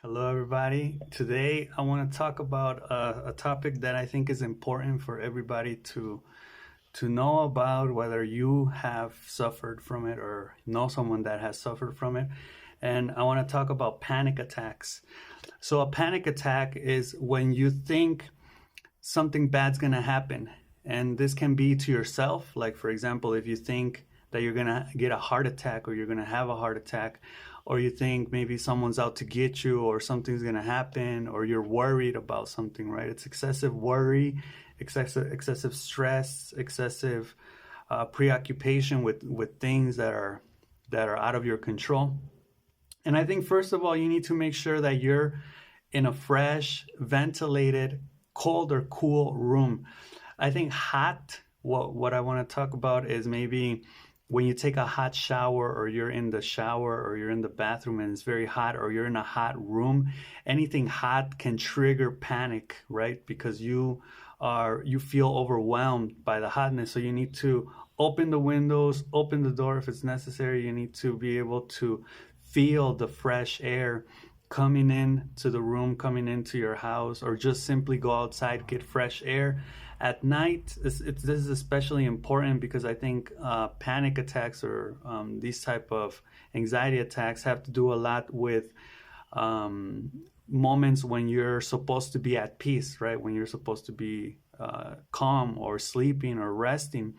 Hello, everybody. Today, I want to talk about a topic that I think is important for everybody to know about, whether you have suffered from it or know someone that has suffered from it. And I want to talk about panic attacks. So, a panic attack is when you think something bad's going to happen. And this can be to yourself. Like, for example, if you think that you're going to get a heart attack or you're going to have a heart attack, or you think maybe someone's out to get you or something's going to happen, or you're worried about something, right? It's excessive worry, excessive stress, excessive preoccupation with things that are out of your control. And I think, first of all, you need to make sure that you're in a fresh, ventilated, cold or cool room. I think hot, what I want to talk about is maybe when you take a hot shower or you're in the shower or you're in the bathroom and it's very hot or you're in a hot room. Anything hot can trigger panic, right? Because you feel overwhelmed by the hotness. So you need to open the windows, open the door if it's necessary. You need to be able to feel the fresh air coming in to the room, coming into your house, or just simply go outside, get fresh air. At night, this is especially important because I think panic attacks or these type of anxiety attacks have to do a lot with moments when you're supposed to be at peace, right? When you're supposed to be calm or sleeping or resting.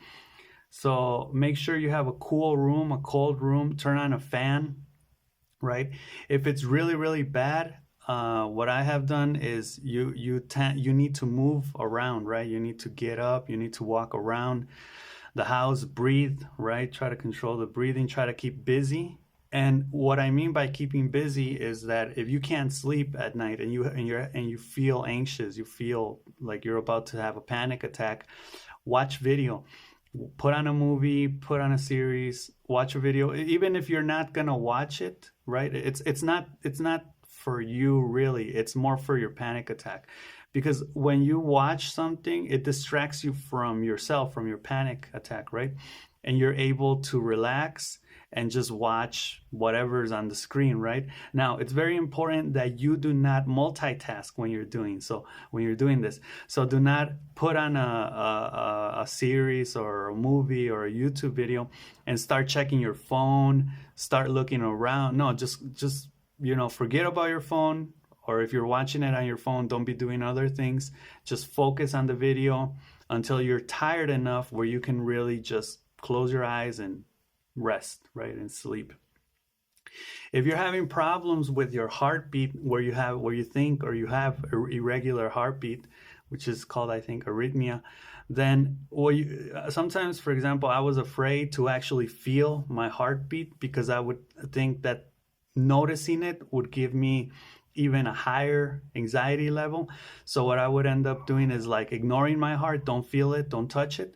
So make sure you have a cool room, a cold room, turn on a fan, right? If it's really, really bad, what I have done is you need to move around, right? You need to get up, you need to walk around the house, breathe, right? Try to control the breathing, try to keep busy. And what I mean by keeping busy is that if you can't sleep at night and you feel anxious, you feel like you're about to have a panic attack, watch video. Put on a movie, put on a series, watch a video. Even if you're not gonna watch it, right? It's not for you really. It's more for your panic attack, because when you watch something, it distracts you from yourself, from your panic attack, right? And you're able to relax and just watch whatever's on the screen, right? Now, it's very important that you do not multitask when you're doing this. So do not put on a series or a movie or a YouTube video and start checking your phone, start looking around. No, just forget about your phone, or if you're watching it on your phone, don't be doing other things. Just focus on the video until you're tired enough where you can really just close your eyes and rest, right, and sleep. If you're having problems with your heartbeat, where you think or you have irregular heartbeat, which is called, I think, arrhythmia, then sometimes, for example, I was afraid to actually feel my heartbeat because I would think that noticing it would give me even a higher anxiety level. So what I would end up doing is like ignoring my heart, don't feel it, don't touch it.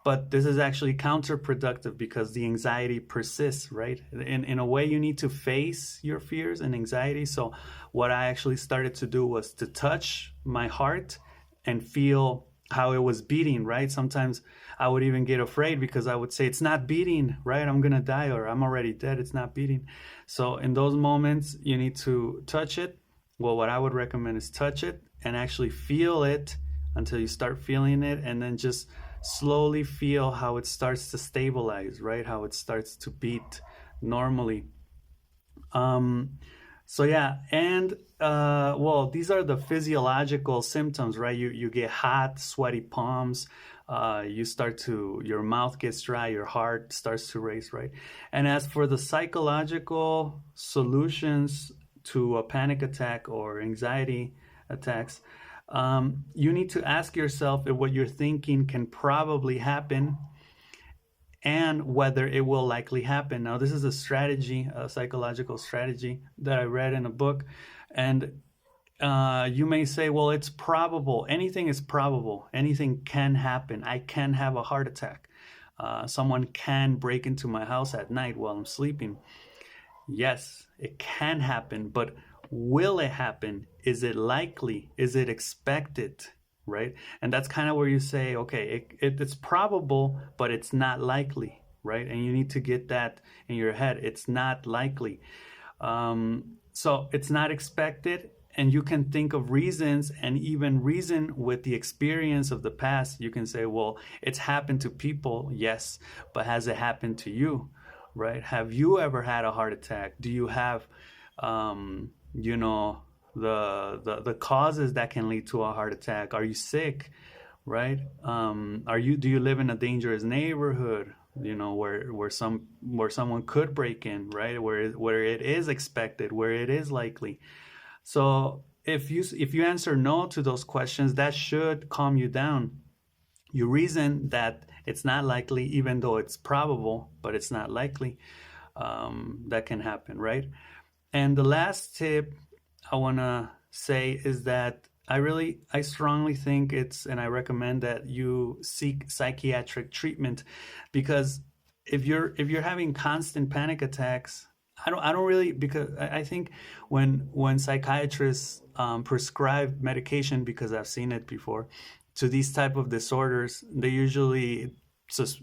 But this is actually counterproductive because the anxiety persists, right? In a way, you need to face your fears and anxiety. So what I actually started to do was to touch my heart and feel how it was beating, right? Sometimes I would even get afraid because I would say, it's not beating, right? I'm gonna die, or I'm already dead, it's not beating. So in those moments, you need to touch it. Well, what I would recommend is touch it and actually feel it until you start feeling it, and then just slowly feel how it starts to stabilize, right? How it starts to beat normally. So yeah, and well, these are the physiological symptoms, right? You get hot, sweaty palms. Your mouth gets dry, your heart starts to race, right? And as for the psychological solutions to a panic attack or anxiety attacks, you need to ask yourself if what you're thinking can probably happen and whether it will likely happen. Now, this is a strategy, a psychological strategy that I read in a book. And you may say, well, it's probable. Anything is probable. Anything can happen. I can have a heart attack. Someone can break into my house at night while I'm sleeping. Yes, it can happen, but will it happen? Is it likely? Is it expected? Right? And that's kind of where you say, okay, it's probable, but it's not likely, right? And you need to get that in your head. It's not likely. So it's not expected, and you can think of reasons and even reason with the experience of the past. You can say, well, it's happened to people, yes, but has it happened to you, right? Have you ever had a heart attack? Do you have, you know, the causes that can lead to a heart attack? Are you sick, right? Do you live in a dangerous neighborhood? You know, where someone could break in, right? Where it is expected, where it is likely. So if you answer no to those questions, that should calm you down. You reason that it's not likely, even though it's probable, but it's not likely. That can happen, right? And the last tip I want to say is that I strongly think and I recommend that you seek psychiatric treatment, because if you're having constant panic attacks, I don't really, because I think when psychiatrists prescribe medication, because I've seen it before, to these type of disorders, they usually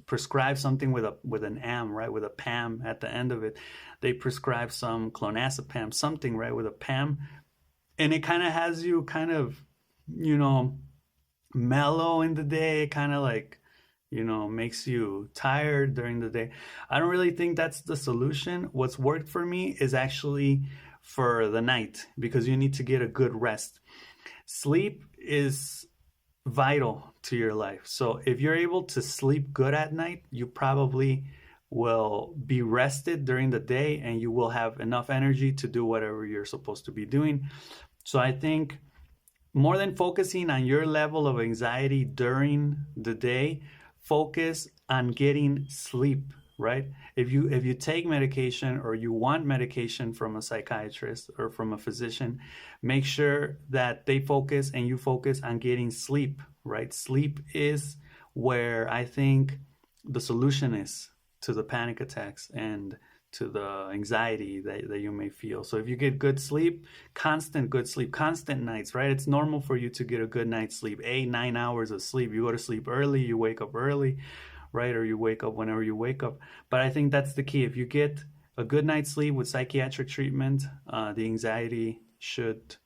prescribe something with an am, right, with a pam at the end of it. They prescribe some clonazepam, something, right, with a pam, and it kind of has you kind of, you know, mellow in the day, kind of like, makes you tired during the day. I don't really think that's the solution. What's worked for me is actually for the night, because you need to get a good rest. Sleep is vital to your life. So if you're able to sleep good at night, you probably will be rested during the day, and you will have enough energy to do whatever you're supposed to be doing. So I think, more than focusing on your level of anxiety during the day, focus on getting sleep, right? If you take medication, or you want medication from a psychiatrist or from a physician, make sure that they focus and you focus on getting sleep, right? Sleep is where I think the solution is to the panic attacks and to the anxiety that you may feel. So if you get good sleep, constant good sleep, constant nights, right? It's normal for you to get a good night's sleep, 8, 9 hours of sleep. You go to sleep early, you wake up early, right? Or you wake up whenever you wake up. But I think that's the key. If you get a good night's sleep with psychiatric treatment, the anxiety should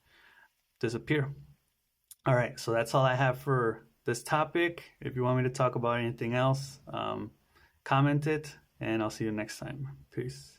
disappear. All right, so that's all I have for this topic. If you want me to talk about anything else, comment it, and I'll see you next time. Peace.